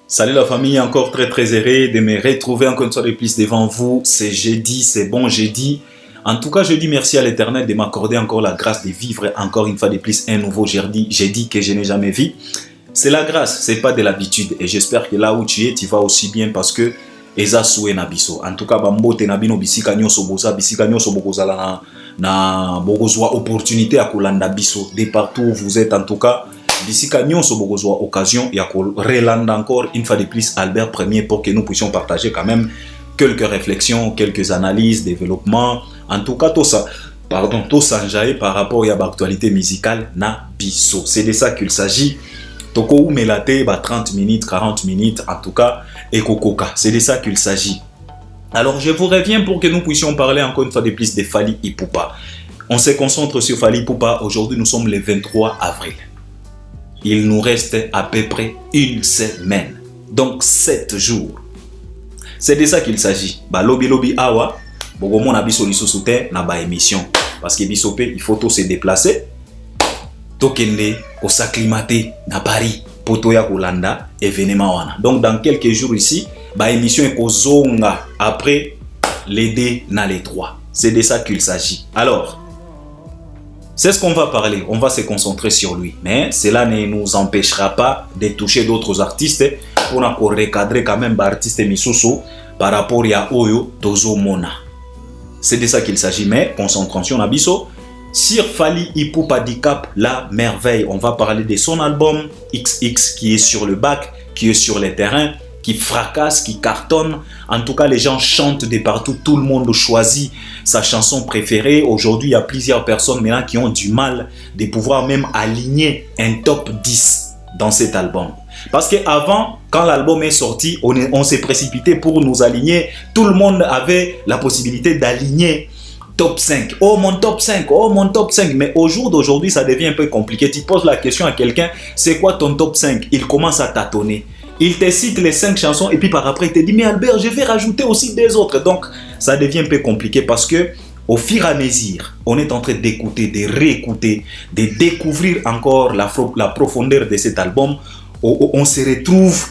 Salut la famille, encore très heureux de me retrouver encore une fois de plus devant vous. C'est jeudi, c'est bon jeudi. En tout cas, je dis merci à l'Éternel de m'accorder encore la grâce de vivre encore une fois de plus un nouveau jeudi que je n'ai jamais vu. C'est la grâce, c'est pas de l'habitude. Et j'espère que là où tu es, tu vas aussi bien parce que eza soué na biso. En tout cas, bambote na bino bisika nyoso bokozala na bokozwa opportunité à kolanda biso de partout où vous êtes. En tout cas, bisika nyonso bokozwa occasion ya ko relanda encore une fois de plus Albert Premier pour que nous puissions partager quand même quelques réflexions, quelques analyses, développements. En tout cas, tout ça, tout s'enjailler par rapport à l'actualité musicale na biso. C'est de ça qu'il s'agit. Toko ou melate, 30 minutes, 40 minutes, en tout cas, et kokoka. C'est de ça qu'il s'agit. Alors, je vous reviens pour que nous puissions parler encore une fois de plus de Fally Ipupa. On se concentre sur Fally Ipupa. Aujourd'hui, nous sommes le 23 avril. Il nous reste à peu près une semaine. Donc, 7 jours. C'est de ça qu'il s'agit. Lobi awa, bogomo na biso lisosoute na ba émission. Parce que bisope, il faut tout se déplacer. Tokende, ko s'acclimater na Paris. Poto ya kolanda, événement wana. Donc, dans quelques jours ici, ba émission est kozonga après les 2 na les 3. C'est de ça qu'il s'agit. Alors, c'est ce qu'on va parler. On va se concentrer sur lui. Mais cela ne nous empêchera pas de toucher d'autres artistes pour recadrer quand même l'artiste Misusu par rapport à Oyo Tozo Mona. C'est de ça qu'il s'agit. Mais concentration à Bisso sur Fally Ipupa Dicap, la merveille. On va parler de son album XX qui est sur le bac, qui est sur les terrains, qui fracasse, qui cartonne. En tout cas, les gens chantent de partout. Tout le monde choisit sa chanson préférée. Aujourd'hui, il y a plusieurs personnes maintenant qui ont du mal de pouvoir même aligner un top 10 dans cet album. Parce qu'avant, quand l'album est sorti, on s'est précipité pour nous aligner. Tout le monde avait la possibilité d'aligner top 5. Oh mon top 5, oh mon top 5. Mais au jour d'aujourd'hui, ça devient un peu compliqué. Tu poses la question à quelqu'un, c'est quoi ton top 5? Il commence à tâtonner. Il te cite les 5 chansons et puis par après il te dit mais Albert, je vais rajouter aussi des autres. Donc ça devient un peu compliqué parce que au fur et à mesure, on est en train d'écouter, de réécouter, de découvrir encore la profondeur de cet album. On se retrouve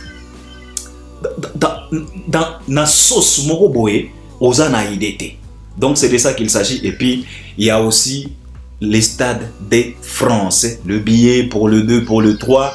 dans la sauce moroboé aux anaïdétés. Donc c'est de ça qu'il s'agit. Et puis il y a aussi les stades de France, le billet pour le 2, pour le 3.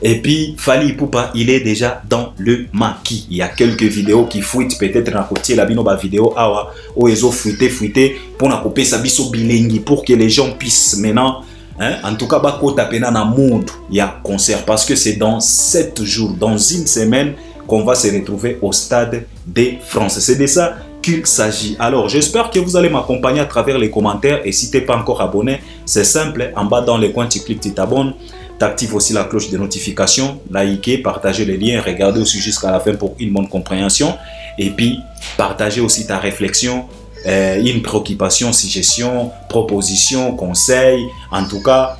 Et puis, Fally Ipupa, il est déjà dans le maquis. Il y a quelques vidéos qui fuitent, peut-être dans côté la binoba vidéo, awa, où ils ont fuité, pour na couper sa biso bilingi, pour que les gens puissent maintenant, en tout cas, bako tapena na monde, il y a concert, parce que c'est dans 7 jours, dans une semaine, qu'on va se retrouver au stade de France. C'est de ça qu'il s'agit. Alors, j'espère que vous allez m'accompagner à travers les commentaires, et si tu n'es pas encore abonné, c'est simple, en bas dans les coins, tu cliques, tu t'abonnes. T'actives aussi la cloche de notification, likez, partagez les liens, regardez aussi jusqu'à la fin pour une bonne compréhension. Et puis, partagez aussi ta réflexion, une préoccupation, suggestion, proposition, conseil, en tout cas,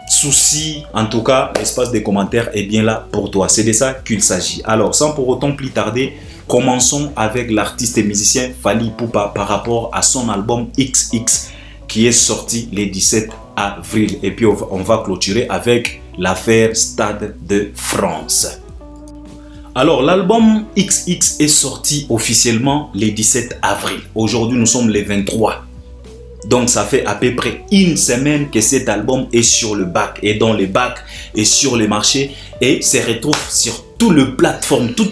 souci, en tout cas, l'espace des commentaires est bien là pour toi. C'est de ça qu'il s'agit. Alors, sans pour autant plus tarder, commençons avec l'artiste et musicien Fally Ipupa par rapport à son album XX qui est sorti le 17 avril. Et puis on va clôturer avec l'affaire Stade de France. Alors l'album XX est sorti officiellement le 17 avril. Aujourd'hui nous sommes le 23. Donc ça fait à peu près une semaine que cet album est sur le bac, est dans les bacs, est sur les marchés et se retrouve sur toutes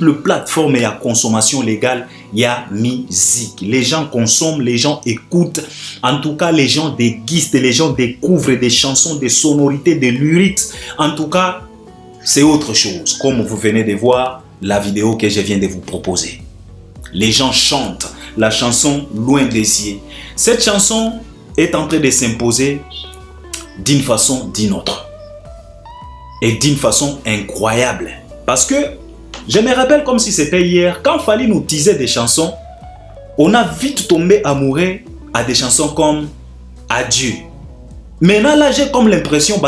les plateformes et à consommation légale, il y a musique. Les gens consomment, les gens écoutent. En tout cas, les gens dégustent, les gens découvrent des chansons, des sonorités, des lyrics. En tout cas, c'est autre chose. Comme vous venez de voir la vidéo que je viens de vous proposer. Les gens chantent la chanson Loin des yeux. Cette chanson est en train de s'imposer d'une façon ou d'une autre. Et d'une façon incroyable. Parce que je me rappelle comme si c'était hier, quand Fally nous disait des chansons, on a vite tombé amoureux à des chansons comme Adieu. Maintenant là, j'ai comme l'impression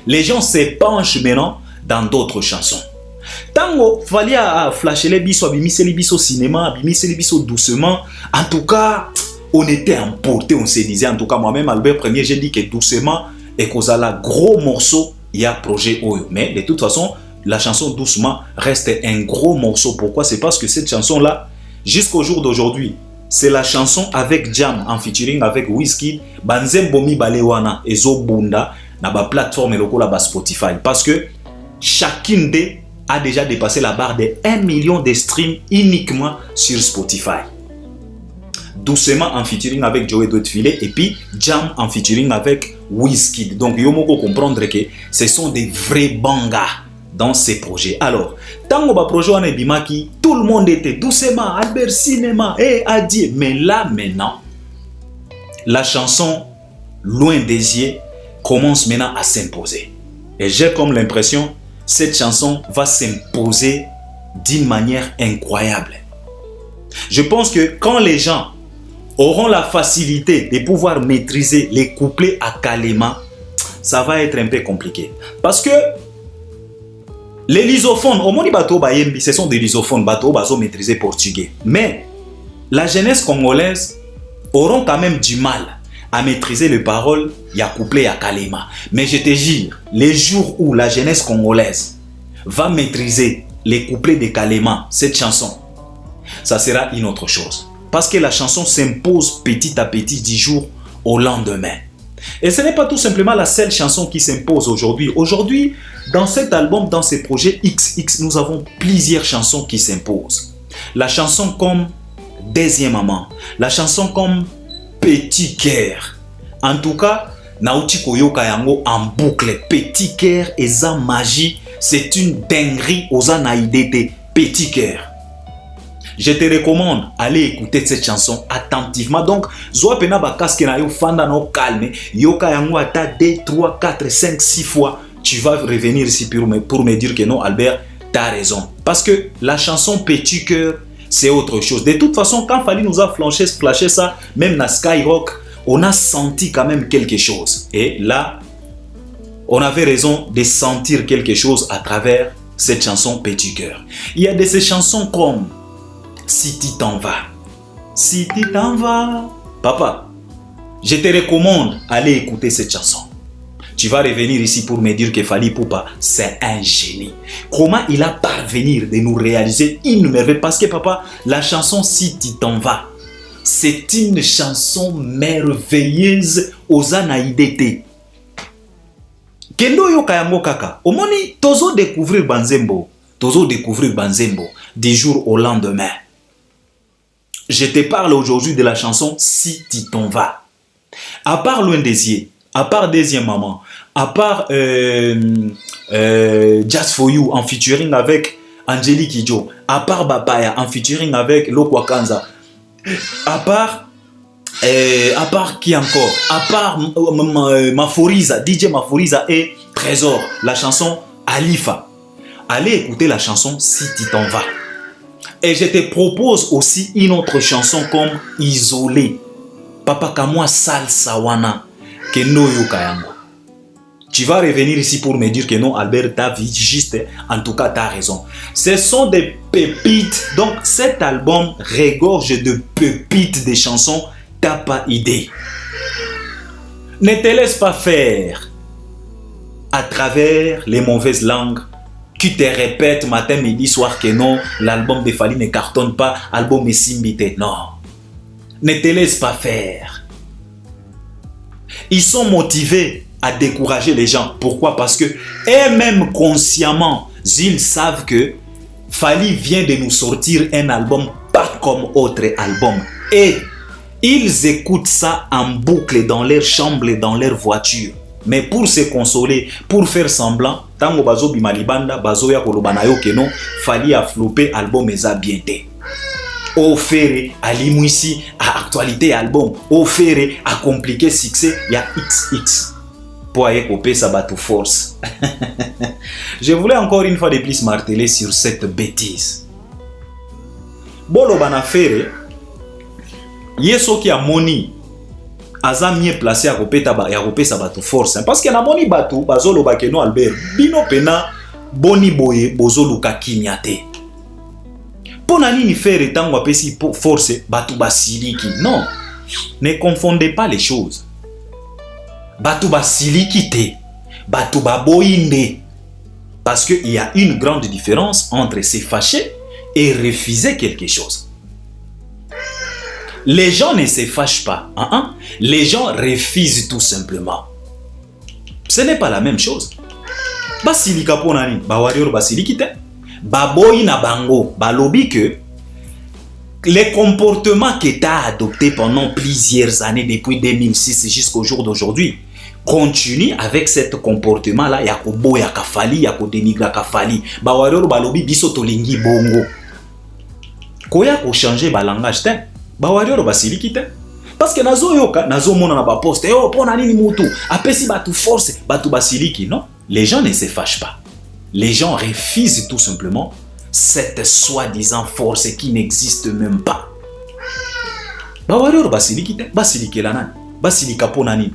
les gens se penchent maintenant dans d'autres chansons. Tango Fally a flashé les biso, abimissé les biso cinéma, abimissé les biso doucement. En tout cas, on était emporté, on se disait, en tout cas moi-même Albert Premier, j'ai dit que doucement et qu'on a la gros morceau il y a projet Oyo. Mais de toute façon, la chanson Doucement reste un gros morceau. Pourquoi? C'est parce que cette chanson-là, jusqu'au jour d'aujourd'hui, c'est la chanson avec Jam en featuring avec Wizkid. Banzembomi Balewana et Zobunda na ba plateforme lokola ba Spotify. Parce que chacune d'eux a déjà dépassé la barre de 1 million de streams uniquement sur Spotify. Doucement en featuring avec Joey Dotfile et puis Jam en featuring avec Wizkid. Donc, il faut comprendre que ce sont des vrais bangas dans ces projets. Alors, tant que projet on Bimaki, tout le monde était Doucement, Albert Cinéma et Adieu. Mais là, maintenant, la chanson Loin des yeux commence maintenant à s'imposer. Et j'ai comme l'impression cette chanson va s'imposer d'une manière incroyable. Je pense que quand les gens auront la facilité de pouvoir maîtriser les couplets à Kalema, ça va être un peu compliqué. Parce que les lysophones, au monde bateau bayembi, ce sont des lysophones, bateau bazo maîtriser portugais. Mais la jeunesse congolaise auront quand même du mal à maîtriser les paroles, il y a couplet à Kalema. Mais je te jure, les jours où la jeunesse congolaise va maîtriser les couplets de Kalema, cette chanson, ça sera une autre chose. Parce que la chanson s'impose petit à petit du jour au lendemain. Et ce n'est pas tout simplement la seule chanson qui s'impose aujourd'hui. Aujourd'hui, dans cet album, dans ces projets XX, nous avons plusieurs chansons qui s'imposent. La chanson comme Deuxième Maman, la chanson comme Petit Cœur. En tout cas, Nauti Koyoka yango en boucle. Petit Cœur et sa magie, c'est une dinguerie aux anaïdétés. Petit Cœur. Je te recommande d'aller écouter cette chanson attentivement. Donc, zoa pena ba casque na yo fanda no calme. Yoka yango ata 2, 3, 4, 5, 6 fois. Tu vas revenir ici pour me dire que non, Albert, tu as raison. Parce que la chanson Petit Cœur, c'est autre chose. De toute façon, quand Fally nous a flashé ça, même dans Skyrock, on a senti quand même quelque chose. Et là, on avait raison de sentir quelque chose à travers cette chanson Petit Cœur. Il y a de ces chansons comme Si tu t'en vas. Si tu t'en vas. Papa, je te recommande d'aller écouter cette chanson. Tu vas revenir ici pour me dire que Fally Ipupa, c'est un génie. Comment il a parvenu de nous réaliser une merveille? Parce que papa, la chanson Si tu t'en vas, c'est une chanson merveilleuse aux anaïdétés. Kendo yo kayango kaka. Omoni, tozo découvrir Banzembo. Tozo découvrir Banzembo du jour au lendemain. Je te parle aujourd'hui de la chanson Si tu t'en vas. À part Loin des yeux, à part Deuxième Maman, à part Just For You en featuring avec Angélique Kidjo, à part Babaya en featuring avec Lokwa Kanza, à part qui encore, à part Maforiza, DJ Maforiza et Trésor, la chanson Alifa. Allez écouter la chanson Si tu t'en vas. Et je te propose aussi une autre chanson comme Isolé. Papa Kamwa Salsa Wana. Kendo Yokayango. Tu vas revenir ici pour me dire que non, Albert, t'as vu juste. En tout cas, t'as raison. Ce sont des pépites. Donc, cet album regorge de pépites de chansons. T'as pas idée. Ne te laisse pas faire à travers les mauvaises langues qui te répètent matin, midi, soir que non, l'album de Fally ne cartonne pas, l'album est simbité. Non. Ne te laisse pas faire. Ils sont motivés à décourager les gens. Pourquoi? Parce que eux-mêmes consciemment, ils savent que Fally vient de nous sortir un album pas comme autre album. Et ils écoutent ça en boucle dans leur chambre et dans leur voiture. Mais pour se consoler, pour faire semblant, tango bazo bimalibanda, bazo ya kolobana yo que non, Fally a flopé album eza bien té. Offert à limouissi à actualité album, offert à compliqué succès, il y a XX. Pour aller couper ça bateau force. Je voulais encore une fois de plus marteler sur cette bêtise. Bolo banafere, yeso qui a moni. Aza mieux placé à couper sa bateau force. Parce que na moni bateau, bazolo bakeno Albert, bino pena boni boye bozolo kakinyate. Pona nini faire tango apesi force bateau basiliki. Non, ne confondez pas les choses. Bateau basiliki te. bato baboyinde. Parce qu'il y a une grande différence entre se fâcher et refuser quelque chose. Les gens ne se fâchent pas. Les gens refusent tout simplement. Ce n'est pas la même chose. Basilika ponani, ba warrior basilikite. Baboyi na bango, balobi que les comportements que tu as adoptés pendant plusieurs années, depuis 2006 jusqu'au jour d'aujourd'hui, continue avec ce comportement-là. Yako boya kafali, yako denigra kafali. Ba warrior balobi biso tolingi bongo. Koya ko changer ba langage te. Ba warrior basiliki te. Parce que nazo yoka, nazo mona na ba poste. Yo pona nini mutu. Apesi batu force, batu basiliki, non? Les gens ne se fâchent pas. Les gens refusent tout simplement cette soi-disant force qui n'existe même pas. Ba warrior basiliki te, basiliki la nani, basilika pona nini.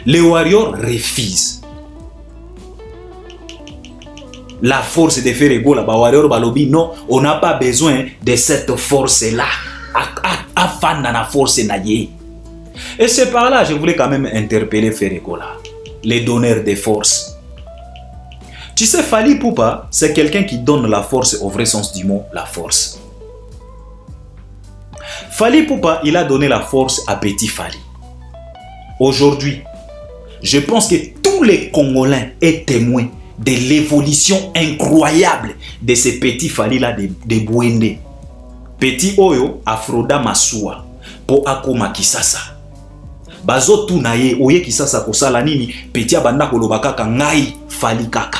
Les warriors refusent. La force de faire ego, la warrior balobi, non, on n'a pas besoin de cette force-là. Afin dans la force naïe. Et c'est par là, je voulais quand même interpeller Ferrego là, les donneurs de force. Tu sais, Fally Ipupa, c'est quelqu'un qui donne la force au vrai sens du mot, la force. Fally Ipupa, il a donné la force à Petit Fally. Aujourd'hui, je pense que tous les Congolais sont témoins de l'évolution incroyable de ce Petit Fally là de Bwende. Petit Oyo, Afroda Masua, po akoma Kisasa. Bazo tu na ye, oye Kisasa kosala nini, Petit abanda kolobaka ngai Fally kaka.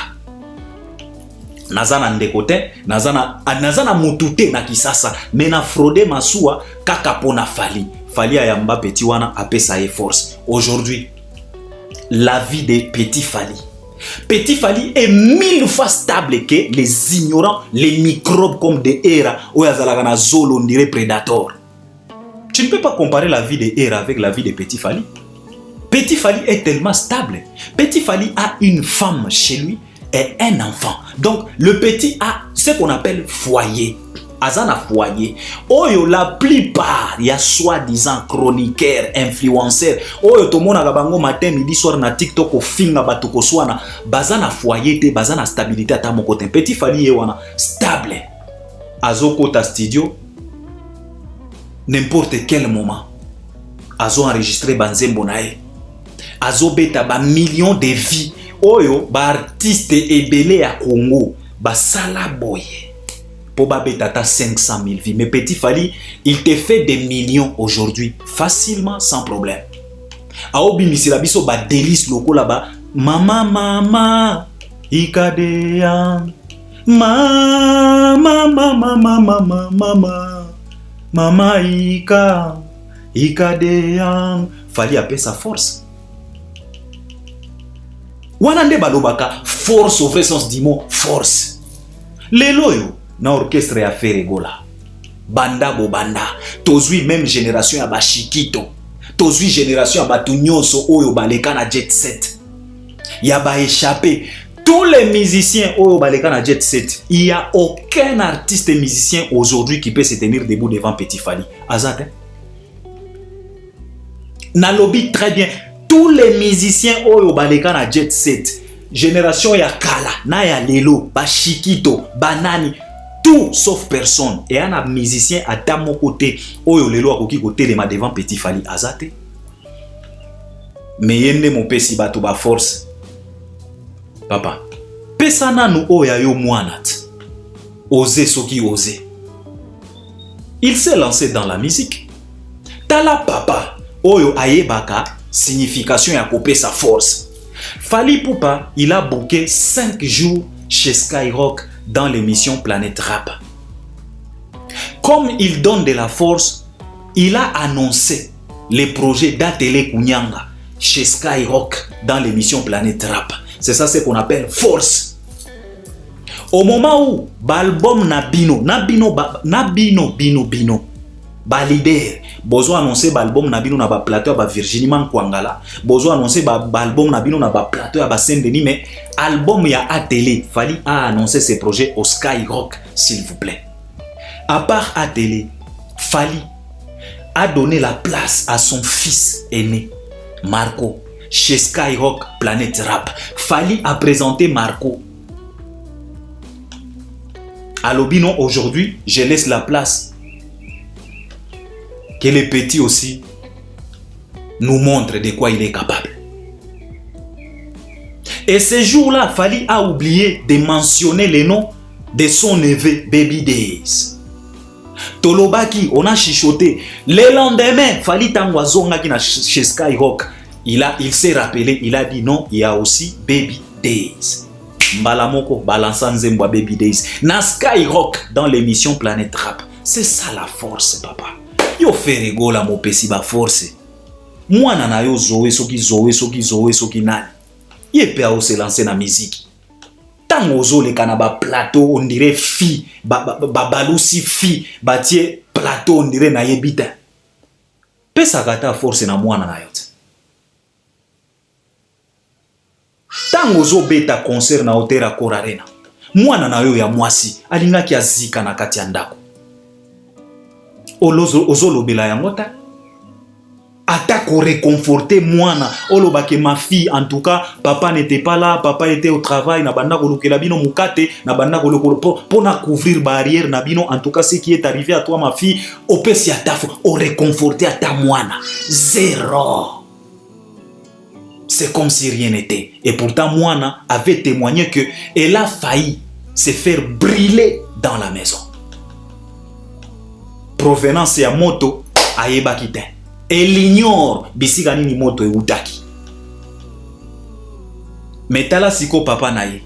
Nazana ndekote, nazana mutute na Kisasa, mena Frode Masua kaka pona Fally. Fally ayamba Petit wana apesa ye force. Aujourd'hui, la vie de Petit Fally. Petit Fally est 1000 fois stable que les ignorants, les microbes comme des Hera, ou yazalaka zolo, on dirait prédateur. Tu ne peux pas comparer la vie de Hera avec la vie de Petit Fally. Petit Fally est tellement stable. Petit Fally a une femme chez lui et un enfant. Donc le petit a ce qu'on appelle foyer. Azana foyer. Oyo la plupart, il y a soi-disant chroniqueurs, influenceurs. Oyo to mona bango matin, midi, soir na TikTok, au finga batuko swana. Bazana foyer te, bazana stabilité à mon côté. Petit Fally wana stable. Azo kota studio. N'importe quel moment. Azo enregistré banzembo nae. Azo beta ba millions de vies. Oyo ba artiste ebele à Congo. Ba sala boye. Pour babetata 500 000 vies. Mais Petit Fally, il te fait des millions aujourd'hui, facilement, sans problème. Aobi misilabiso ba délice loko là-bas. Mama, ikadea. Mama, ikadea. Fally a sa force. Wanande balobaka, force au vrai sens du mot, force. Les loyaux. Na orchestre ya Ferrego là. Banda bo banda. Tozui même génération ya bashikito. Tozui génération ya batunyonso oyo baleka na jet set. Ya ba échappé. Tous les musiciens oyo baleka na jet set. Il y a aucun artiste musicien aujourd'hui qui peut se tenir debout devant Petit Fally. Azate. Na lobby très bien. Tous les musiciens oyo baleka na jet set. Génération ya kala, na ya lelo, bashikito, banani. Tout sauf personne. Et un musicien à ta mon côté. Oyo lelo akoki côté les ma devant Petit Fally azate. Mais yende mon pesi bato ba force. Papa. Pesana nu oya yo mwanat. Oser soki oser. Il s'est lancé dans la musique. Tala papa. Oyo ayebaka signification ya kopé sa force. Fally Ipupa, il a booké 5 jours chez Skyrock dans l'émission Planète Rap. Comme il donne de la force, il a annoncé les projets d'Atelier Kunyanga chez Skyrock dans l'émission Planète Rap. C'est ça ce qu'on appelle force. Au moment où l'album Nabino, ba leader, bozo annoncé l'album Nabino na ba plateau ba Virginie Mankwangala, bozo annoncé l'album Nabino na ba plateau ba Saint-Denis, mais album ya Atelier, Fally a annoncé ses projets au Skyrock, s'il vous plaît. À part Atelier, Fally a donné la place à son fils aîné, Marco, chez Skyrock Planète Rap. Fally a présenté Marco. À l'Obino, aujourd'hui, je laisse la place que les petits aussi nous montrent de quoi il est capable. Et ce jour-là, Fally a oublié de mentionner les noms de son neveu Baby Days. Tolobaki, on a chichoté. Le lendemain, Fally Tangwazonga qui chez Skyrock, il s'est rappelé, il a dit non, il y a aussi Baby Days. Mbalamoko balançant Zembwa Baby Days. Na Skyrock dans l'émission Planète Rap. C'est ça la force, papa. Yo fait rigola mo pesi ba force. Moi nana yo zoé soki nani. Ye pe a se lancer na musique. Tango zo le kanaba plateau on dirait fi balusi fi batie plateau on dirait na yebita. Pesa kata force na mwana na yote. Tango zo beta concert na Hotel Accor Arena. Mwana na yo ya mwasi alinga ki azika na kati ya ndako. Ozolo bela ya ngota. Attaque réconforter mwana oloba que ma fille en tout cas papa n'était pas là, papa était au travail na banda kolokela bino mukate na banda kolokolo pour couvrir barrière na bino en tout cas ce qui est arrivé à toi ma fille opesi atafo o réconforter à ta mwana zéro. C'est comme si rien n'était et pourtant mwana avait témoigné que elle a failli se faire brûler dans la maison. Provenance ya moto ayeba kite. Elle ignore bisika nini moto eutaki. Metala siko papa na ye.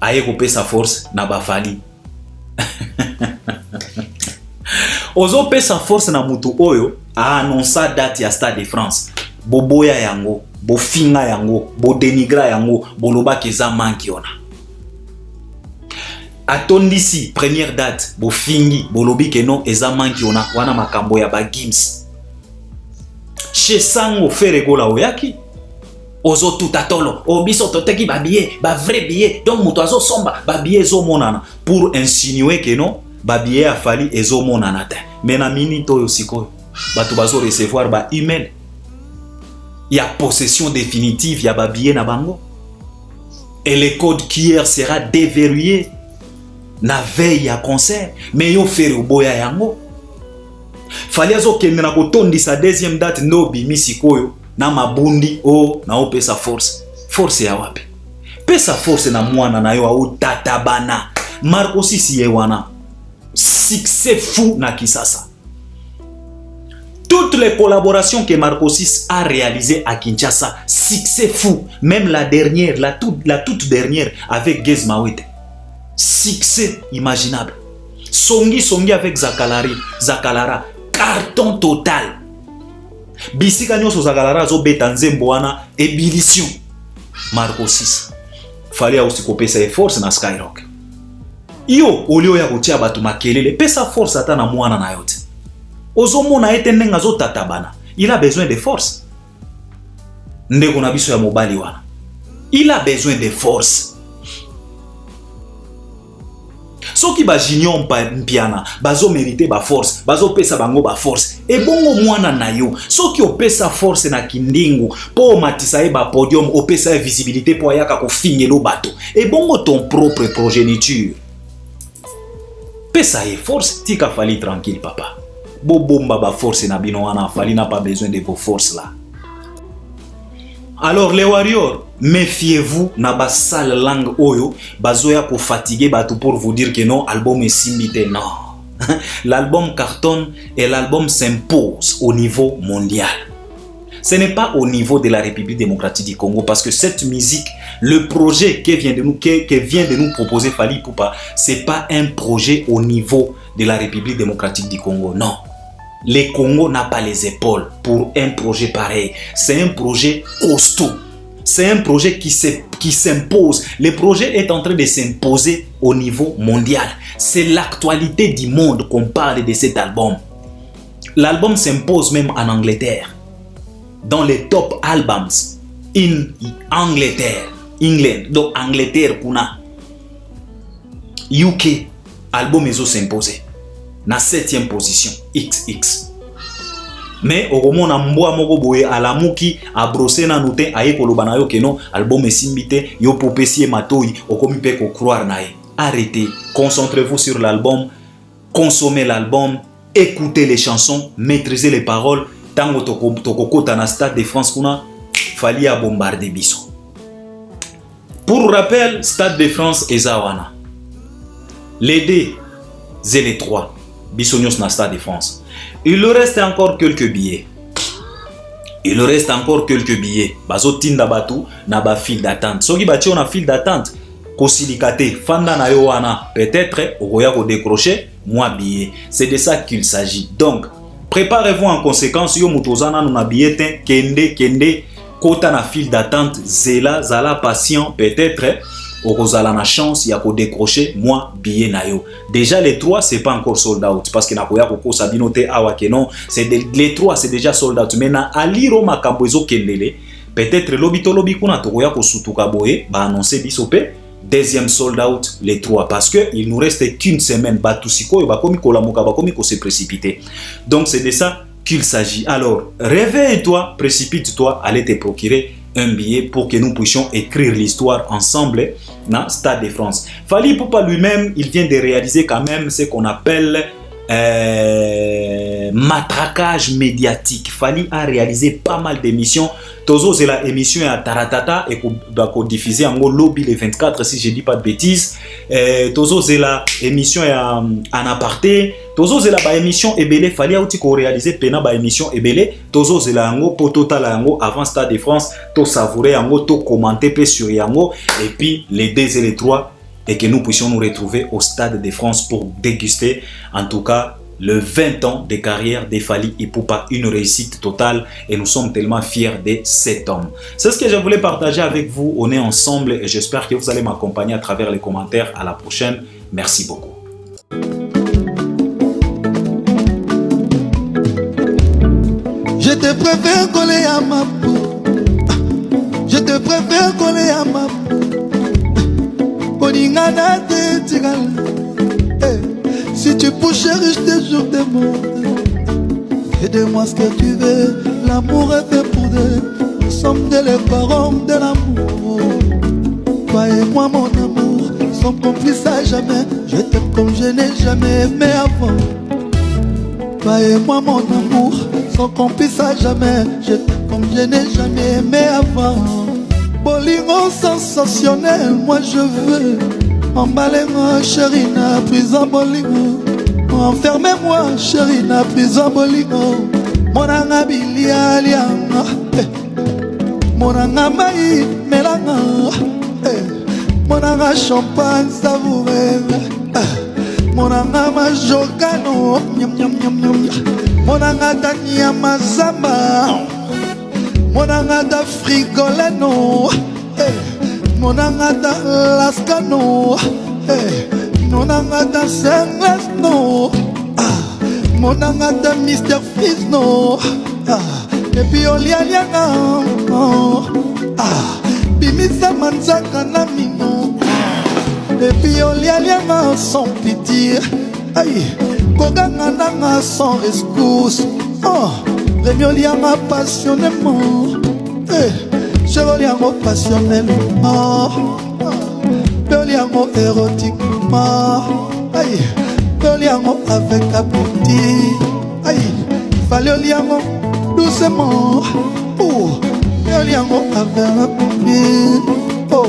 Aye ko pesa force na ba Fally. Ozo pesa force na mutu oyo a annonça date ya Stade de France. Boboya yango, bo finga yango, bo denigra yango, boloba keza manki ona. Atondisi première date bo fingi bolobi ke non eza manki ona wana makambo ya ba Gims. Chez Sango Feregola oyaki ozo tutatolo obiso toteki ba billet ba vrai billet donc muto azo somba ba billet zo monana pour insinuer que non ba billet a Fally ezo monana te. Mais na minute oyo sikoyo batu bazo recevoir ba email ya possession définitive ya ba billet na bango et le code QR sera déverrouillé na veille à concert mais yo faire boya yango Fally azo kende na kotondi sa deuxième date no bimi sikoyo na mabundi o na opesa force ya wapi pesa force na mwana na yo au tatabana Marco Sisi wana succès fou na Kisasa. Toutes les collaborations que Marco Sisi a réalisées à Kinshasa, succès fou. Même la dernière, la toute dernière avec Gez Mawete. Succès imaginable. Songi avec Zakalara. Carton total. Bisika nyoso Zakalara zo betanzembo wana ébullition. Marco Sisi. Fallait aussi couper ses forces na Skyrock. Yo, olio ya kotia batu makelele, pesa force ata na mwana na yote. Ozomona ete ndenga zo tatabana. Il a besoin de force. Ndeko na biso ya mobali wana. Il a besoin de force. Soki ba junior mpiana, bazo mériter ba force, bazo pesa bango ba force. E bongo mwana na yo, soki opesa force na kindingu, po matisa e ba podium, opesa visibilité po ayaka ko fingelo bato. E bongo ton propre progéniture. Pesa e force, tika Fally tranquille papa. Bobomba ba force na bino wana, Fally n'a pas besoin de vos forces là. Alors les warriors, méfiez-vous na ba sale langue oyo, bazoya ko fatiguer batu pour vous dire que non, album est simbité, non. L'album cartonne et l'album s'impose au niveau mondial. Ce n'est pas au niveau de la République démocratique du Congo parce que cette musique, le projet que vient de nous proposer Fally Ipupa, c'est pas un projet au niveau de la République démocratique du Congo, non. Le Congo n'a pas les épaules pour un projet pareil. C'est un projet costaud. C'est un projet qui s'impose. Le projet est en train de s'imposer au niveau mondial. C'est l'actualité du monde qu'on parle de cet album. L'album s'impose même en Angleterre. Dans les top albums in Angleterre. England. Donc Angleterre kuna. UK. Album est s'imposé. Na 7e position. XX. mais okomona mbwa moko boye alamuki abrosser na note aye koloba na yo keno album esimbite yo popesi matoi okomi pe ko croire na ye. Arrêtez, concentrez-vous sur l'album, consommez l'album, écoutez les chansons, maîtrisez les paroles. Tango tokokota na Stade de France kuna fali a bombarder biso. Pour rappel, Stade de France ezawana. Les deux et les trois bisognos na Stade de France. Il reste encore quelques billets. Il reste encore quelques billets. Bazo tinda batu na ba file d'attente. Soki bati on a file d'attente. Kosilikate fanda na yo wana peut-être okoya ko décrocher moi billet. C'est de ça qu'il s'agit. Donc préparez-vous en conséquence. Yo mutozana na billet kende kota na file d'attente zala patient peut-être okozala na chance ya ko décrocher moi billet na yo. Déjà les trois c'est pas encore sold out parce que na koya ko sabinote awa que non, c'est les trois c'est déjà sold out. Mais na aliro makambo ezo kendele peut-être lobby kuna to koya ko sutuka boye ba annoncer bisope deuxième sold out les trois parce que il nous reste qu'une semaine batusiko ba komi kolamuka ba komi ko se précipiter. Donc c'est de ça qu'il s'agit. Alors réveille-toi, précipite-toi, allez te procurer un billet pour que nous puissions écrire l'histoire ensemble dans Stade de France. Fally Ipupa lui-même, il vient de réaliser quand même ce qu'on appelle matraquage médiatique. Fally a réalisé pas mal d'émissions. Tozo c'est la émission à Taratata et qu'on diffusait en lobby les 24 si je dis pas de bêtises. Tozo c'est la émission en aparté. Tozo c'est la émission Ebele. Fally a aussi réalisé pena ba émission Ebele. Tozo c'est la yango pour total yango avant Stade de France. To savourer yango, to commenter pe sur yango et puis les deux et les trois et que nous puissions nous retrouver au Stade de France pour déguster en tout cas le 20 ans de carrière de Fally Ipupa, une réussite totale et nous sommes tellement fiers de cet homme. C'est ce que je voulais partager avec vous. On est ensemble et j'espère que vous allez m'accompagner à travers les commentaires. À la prochaine. Merci beaucoup. Je te préfère coller à ma peau. Je te préfère coller à ma peau. Boningana de Tigal. Si tu pousses chérie, je te jure des mots. Aide-moi ce que tu veux. L'amour est fait pour deux. Nous sommes des parents de l'amour. Toi et moi, mon amour, sommes complices à jamais. Je t'aime comme je n'ai jamais aimé avant. Toi et moi, mon amour, sommes complices à jamais. Je t'aime comme je n'ai jamais aimé avant. Bolingo sensationnel, moi je veux. Emballez-moi, chérie, na prison bolingo. Enfermez-moi, chérie, na prison bolingo. Mon anga bilia lianga, mon anga maï melanga, mon anga champagne savouré, mon anga majokano, mon anga tania mazamba, mon anga da frigolano. Mon angata lascano, mon angata sengles mon angata Mr. Fizz no, et puis olialiana, bimisa manzaka na mino, et puis olialiana sans pitié, aïe, koganga nanga sans rescousse, remioliana passionnément. Je reliamo passionnellement, reliamo érotiquement, aïe, reliamo avec appétit, aïe, fallait reliamo doucement, oh, reliamo avec appétit, oh.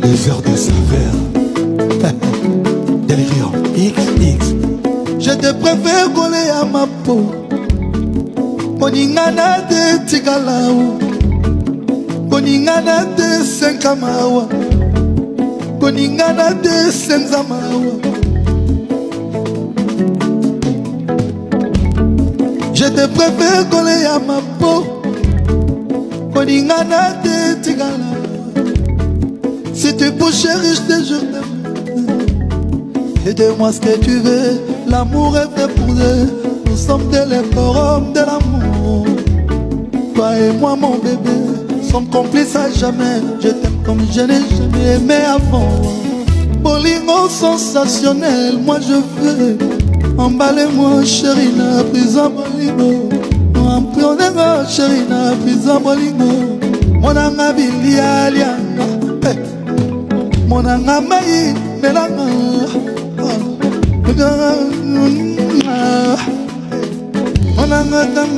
Les heures de saveur, délirium XX. Je te préfère coller à ma peau. Boningana de Tigalao, Boningana de Senkamawa, Boningana de Senzamawa. Je te préfère coller à ma peau, Boningana de Tigalao. Si tu bouges chérie, je te jure de aide-moi ce que tu veux, l'amour est fait pour deux. Nous sommes des hommes de l'amour. Toi et moi, mon bébé, sommes complices à jamais. Je t'aime comme je n'ai jamais aimé avant. Bolingo sensationnel, moi je veux. emballez-moi chérie na prison bolingo, empionenga chérie na prison bolingo, monanga bilialia, monanga mai melanga, monanga tanga,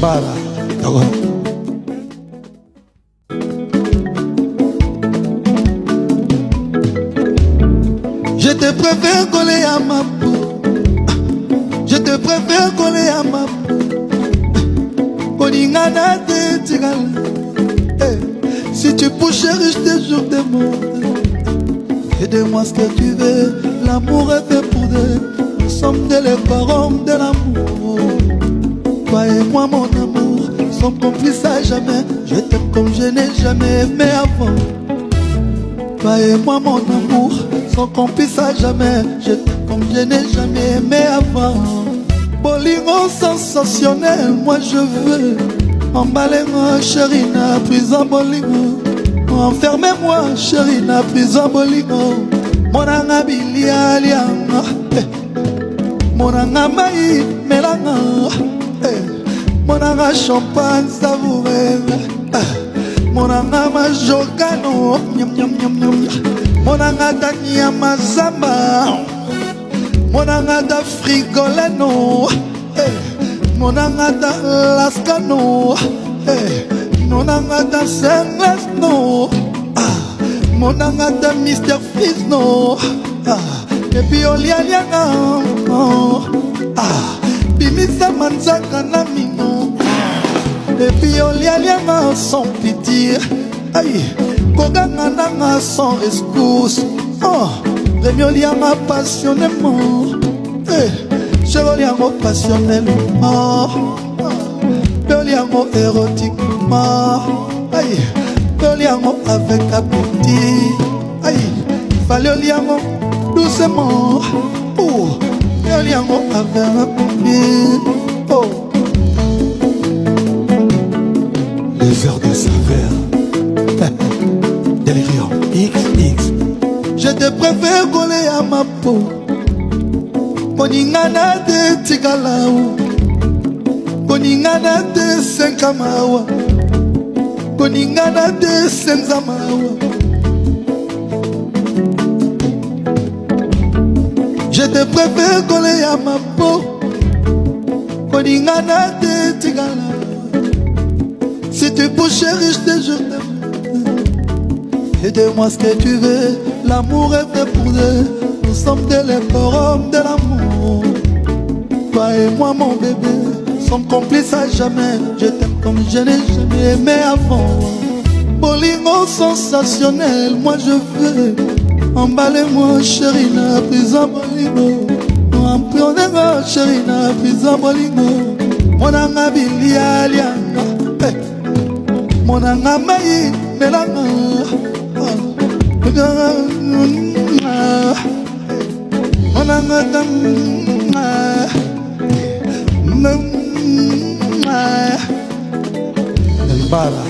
para, je te préfère coller à ma peau. Je te préfère coller à ma peau. Boningana de tigal. Si tu peux chérir, je te jure des mots. Aide-moi ce que tu veux. L'amour est fait pour deux. Nous sommes des parents de l'amour. Toi et moi, mon amour, sommes complices à jamais. Je t'aime comme je n'ai jamais aimé avant. Toi et moi, mon amour, sommes complices à jamais. Je t'aime comme je n'ai jamais aimé avant. Bolingo sensationnel, moi je veux. Emballez-moi, chérie, na prison bolingo. Enfermez-moi, chérie, na prison bolingo. Monanga bilialianga, monanga mai melanga, monanga champagne savouré, monanga majokano, nyam nyam nyam nyam, monanga tania mazamba, monanga da frigolano, monanga da lascano, monanga da senglasno, monanga da Mr. Fizno, et puis olialianga, bimisa manzaka na mino, et puis olialianga sans pitié, aïe, koganga nanga sans excuse, remiolianga passionnément, chevoliango passionnellement, peoliango érotiquement, aïe, peoliango avec appétit, aïe, fallait oliango doucement, peoliango avec appétit, les heures de saveur, délirium, XX. Je te préfère coller à ma peau. Boningana de Tigalao, Boningana de Senkamawa, Boningana de Senzamawa. Je te préfère coller à ma peau. Boningana de Tigalao. Si tu peux chérir, je te jure. Aide-moi ce que tu veux, l'amour est fait pour deux. Nous sommes des forums de l'amour. Toi et moi, mon bébé, sommes complices à jamais. Je t'aime comme je n'ai jamais aimé avant. Bolingo sensationnel, moi je veux. Emballez-moi, chérie, na prison bolingo. Empionenga, chérie, na prison bolingo. Monanga bilialianga, monanga mai melanga. Monanga tanga, para,